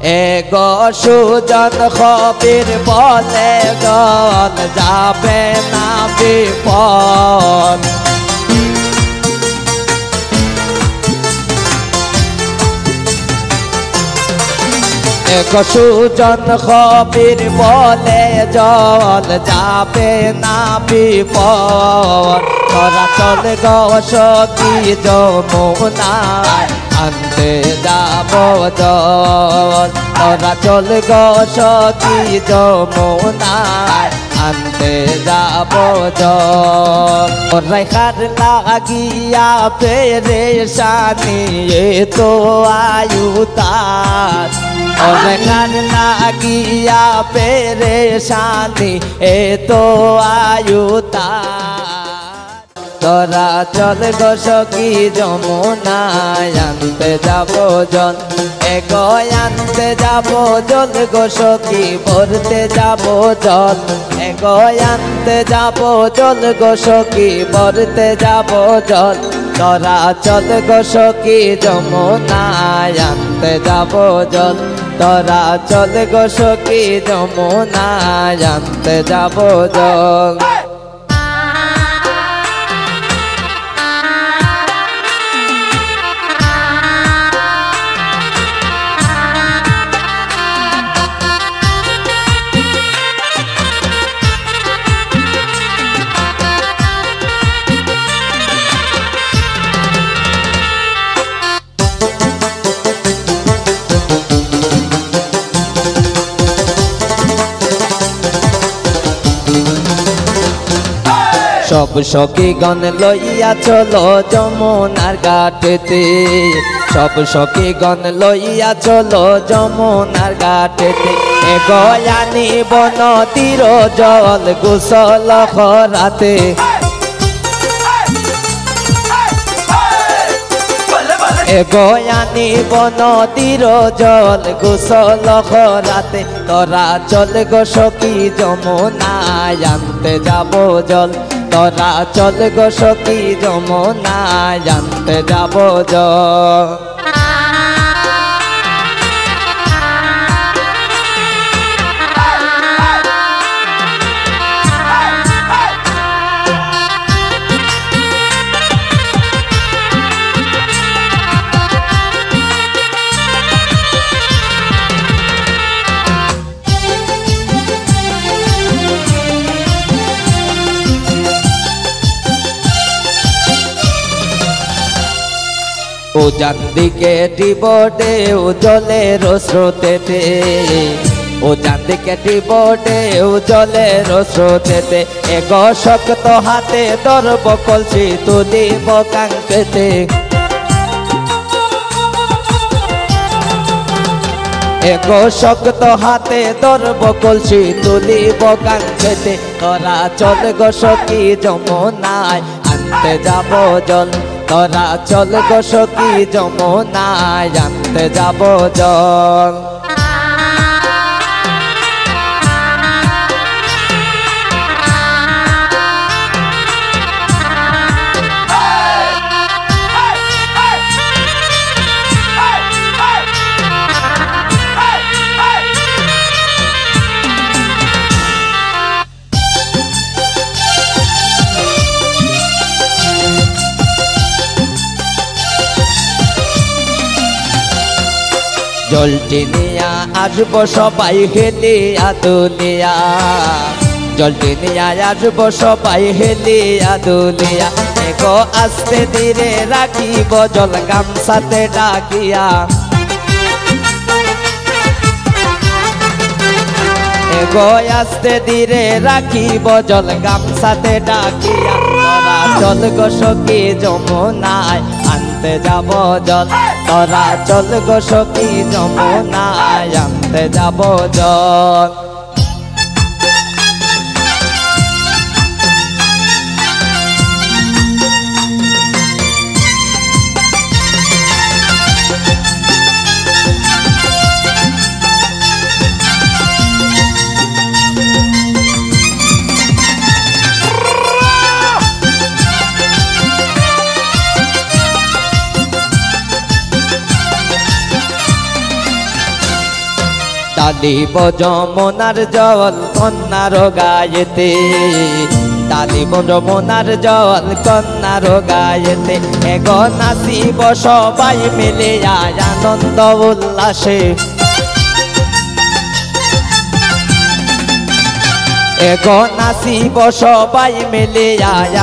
এগো সুজন খবির বলে জল যাবে না বিপদ এগো সুজন খবির বলে জল যাবে না বিপদ তোরা চল গো সখী যমুনায় আনতে যাব জল তোরা চল গো সখী যমুনায় আনতে যাব জল ওরাই খার লাগিয়া পেরেশানি এ তো আয়ুতার ওরাই খার লাগিয়া পেরেশানি এ তো আয়ুতার তোরা চল গো সখী যমুনায় আনতে যাব জল এগো আনতে যাব জল গো সখী ভরতে যাব জল এগো আনতে যাব জল গো সখী ভরতে যাব জল তোরা চল গো সখী যমুনায় আনতে যাব জল তোরা চল গো সখী যমুনায় আনতে যাব জল সব সখী গণ লইয়া চলো যমুনার ঘাটেতে সব সখী গণ লইয়া চলো যমুনার ঘাটেতে এগো আনিব নদীর জল গোসল করাতে এগো আনিব নদীর জল গোসল করাতে তোরা চল গো সখী যমুনায় আনতে যাব জল তোরা চল গো সখী যমুনায় আনতে যাব জল উজান দিকে টিবটে জলের স্রোতেতে উজান দিকে টিবটে জলের স্রোতেতে এগো শক্ত হাতে ধরব কলসি তুলিব কাঙ্কেতে এগো শক্ত হাতে ধরব কলসি তুলিব কাঙ্কেতে তোরা চল গো সখী যমুনায় আনতে যাব জল তোরা চল গো সখী যমুনায় আনতে যাব জল জলটি নিয়া আসব সবাই হেলিয়া দুলিয়া জলটি নিয়া আসব সবাই হেলিয়া দুলিয়া এগো আস্তে ধীরে রাখিব জল গামছাতে ডাকিয়া এগো আস্তে ধীরে রাখিব জল গামছাতে ডাকিয়া তোরা চল গো সখী যমুনায় আনতে যাব জল তোরা চল গো সখী যমুনায় আনতে যাব জল ডালিব যমুনার জল কন্যার গায়েতে, ডালিব যমুনার জল কন্যার গায়েতে, এগো নাচিব সবাই মিলে আনন্দ উল্লাসে, এগো নাচিব সবাই মিলে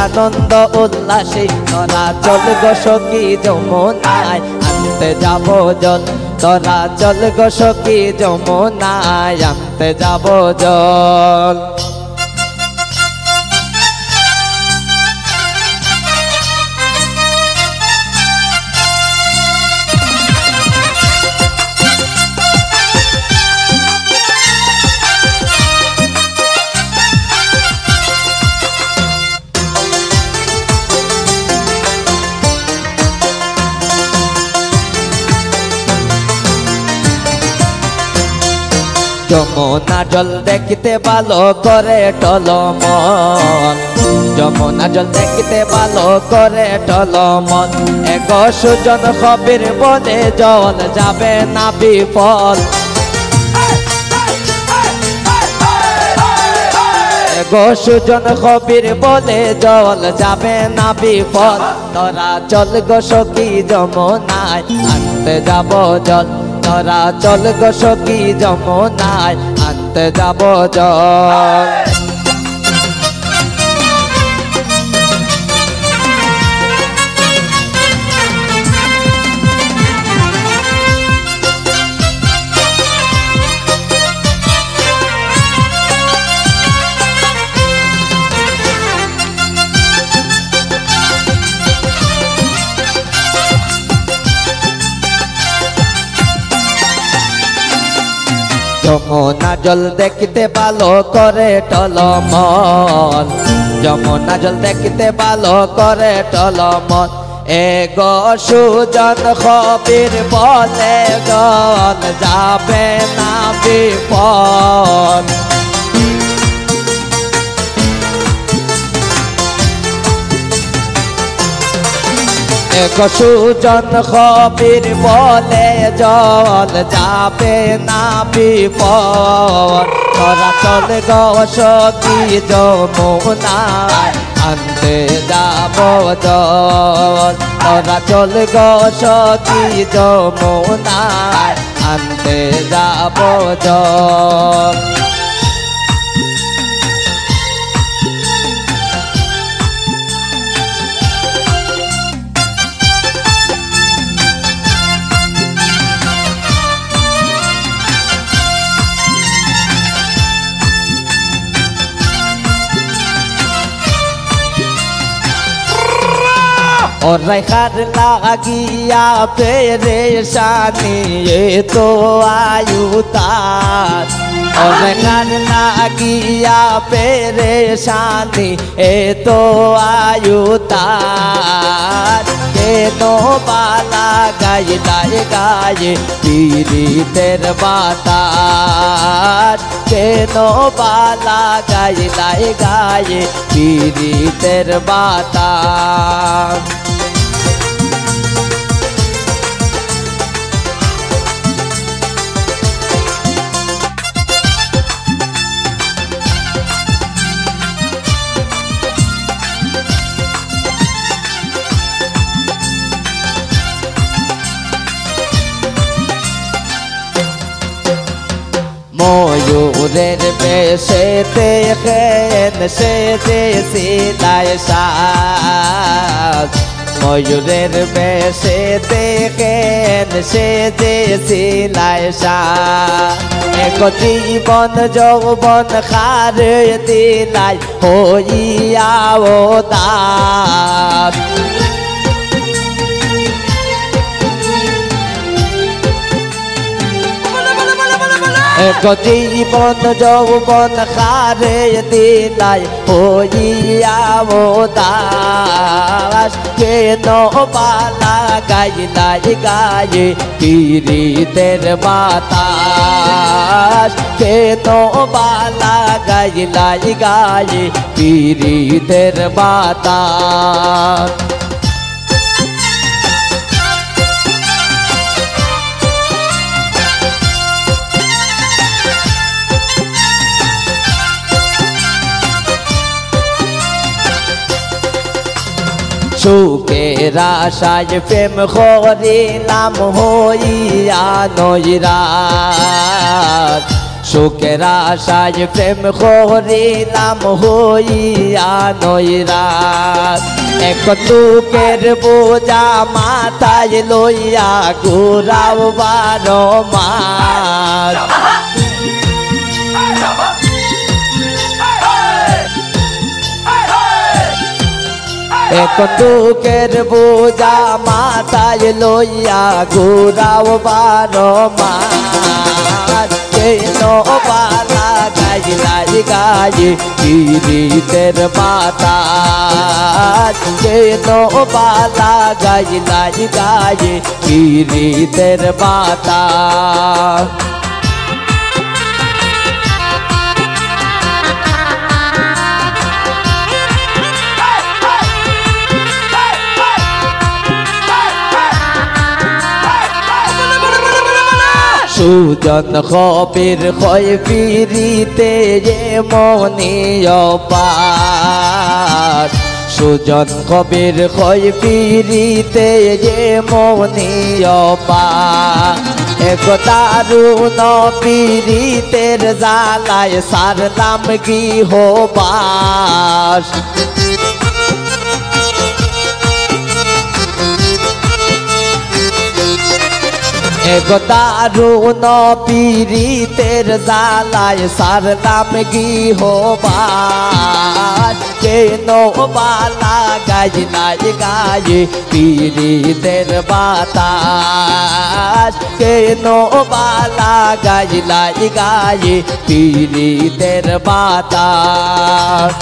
আনন্দ উল্লাসে। তোরা চল গো সখী যমুনায় আনতে যাব জল, তোরা চল গো সখী যমুনায় আনতে যাব জল। যমুনা জল দেখতে ভালো করে টলমল, যমুনা জল দেখতে ভালো করে টলমল, এগো সুজন কবির বলে জল যাবে না বিফল, এগো সুজন কবির বলে জল যাবে না বিফল। তোরা চল গো সখী যমুনায় আনতে যাব জল, তোরা চল গো সখী যমুনায় আনতে যাব জল। যমুনা জল দেখতে ভালো করে টলমল, যমুনা জল দেখতে ভালো করে টলমল, এগো সুজন কবির বলে জল যাবে না বিফল, এগো সুজন কবির বলে জল যাবে না বিফল। তোরা চল গো সখী যমুনায় আনতে যাব জল, তোরা চল গো সখী যমুনায় আনতে যাব জল। और रेखार लागिया पेरेशानी ये तो आयुतार, और रेखार लागिया पेरेशानी ये तो आयुतार, के नो बाला गाये लाए गाये पीरी तेर बातार, के नो बाला गाये लाए गाये पीरी तेर बातार। ময়ূরের বেশে দেখেন সেজে সিলায় সাজ, ময়ূরের বেশে দেখেন সেজে সিলায় সাজ, এক জীবন যৌবন খার দিলাই হইয়া ও দাস, এক জীবন যৌবন খারে দিলাই হইয়া ও দাস, কেন বালা গাইলাই গায়ে পীরিতের বাতাস, কেন বালা গাইলাই গায়ে পীরিতের বাতাস। সুখের আশায় প্রেম করিলাম হইয়া নৈরাশ সুখের আশায় প্রেম করিলাম হইয়া নৈরাশ এক দুঃখের বোঝা মাথায় লইয়া ঘুরাও 12 মাস এক দুঃখের বোঝা মাথায় লইয়া ঘুরাও 12 মাস কেন বালা গাইলাই গায়ে পীড়িতের বাতাস কেন বালা গাইলাই গায়ে পীড়িতের বাতাস সুজন কবির কয় পিরিতে মনিয় পার সুজন কবির কয় পিরিতে মনিয় পার এক দারুণ পিরিতের জ্বালায় সারলাম গৃহবাস এক দারুণ পীড়িতের জ্বালায় সারলাম গৃহবাস কেন বালা গাইলাই গায়ে পীড়িতের বাতাস কেন বালা গাইলাই গায়ে পীড়িতের বাতাস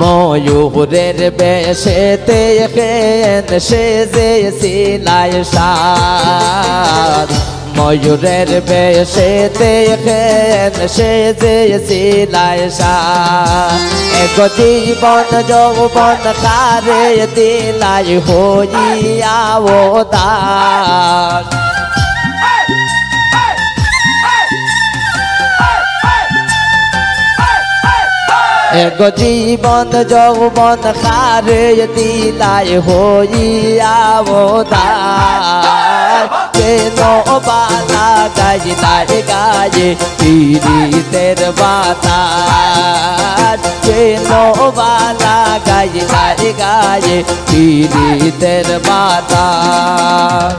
ময়ূরের বেশেতে কেন সেজেছিলায় সাজ ময়ূরের বেশেতে কেন সেজেছিলায় সাজ এক জীবন যৌবন কারে দিলাই হইয়া দাস এক জীবন যৌবন খারে দিলাই হইয়া দাস কেন বালা গাইলাই গায়ে পীড়িতের বাতাস কেন বালা গাইলাই গায়ে পীড়িতের বাতাস